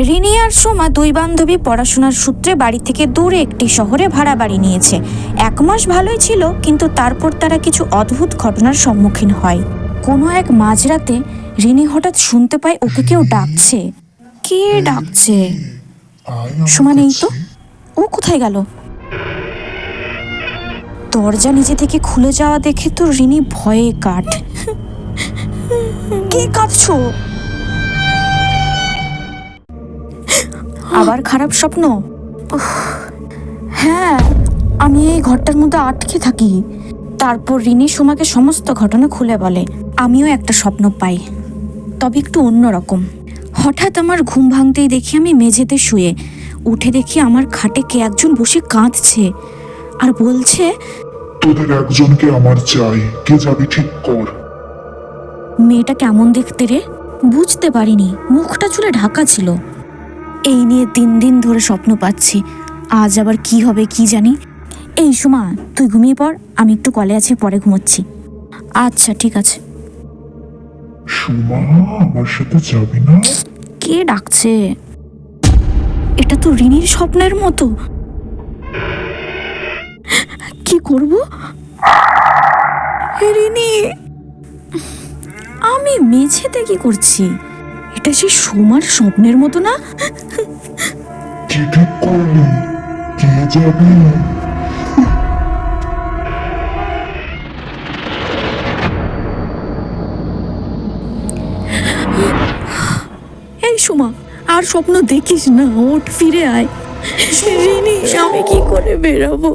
রিনি আর সোমা দুই বান্ধবী পড়াশোনার সূত্রে বাড়ি থেকে দূরে একটি শহরে ভাড়া বাড়ি নিয়েছে। 1 মাস ভালোই ছিল, কিন্তু তারপর তারা কিছু অদ্ভুত ঘটনার সম্মুখীন হয়। কোনো এক মাঝরাতে রিনি হঠাৎ শুনতে পায় ওকে কেউ ডাকছে। কে ডাকছে? সোমা নেই তো, ও কোথায় গেল? দরজা নিজে থেকে খুলে যাওয়া দেখে তো রিনি ভয়ে কাঠ। কে কাঁদছো? আবার খারাপ স্বপ্ন? হ্যাঁ, আমি এই ঘরটার মধ্যে আটকে থাকি। তারপর রিনি সোমাকে সমস্ত ঘটনা খুলে বলে। আমিও একটা স্বপ্ন পাই, তবে একটু অন্যরকম। হঠাৎ আমার ঘুম ভাঙতেই দেখি আমি মেঝেতে শুয়ে। উঠে দেখি আমার খাটে কে একজন বসে কাঁদছে আর বলছে, তোদের একজনকে আমার চাই, কে যাবি ঠিক কর। মেয়েটা কেমন দেখতে রে? বুঝতে পারিনি, মুখটা চুলে ঢাকা ছিল। এই নিয়ে 3 দিন ধরে স্বপ্ন পাচ্ছি। আজ আবার কি হবে কি জানি। এই সোমা, তুই ঘুমিয়ে পড়, আমি একটু কলে আছি, পরে ঘুমোচ্ছি। আচ্ছা ঠিক আছে। সুমা, আমার সাথে যাবি না? কে ডাকছে? এটা তো রিনির স্বপ্নের মতো। কি করব? রিনি, আমি মেঝেতে কি করছি? এটা সেই সোমার স্বপ্নের মতো না? কি ঠিক করলি? কে যাবি? এই সোমা, আর স্বপ্ন দেখিস না, ওঠ, ফিরে আয়। রিনি, আমি কি করে বেরাবো?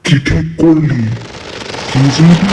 কি ঠিক করলি? কে যাবি?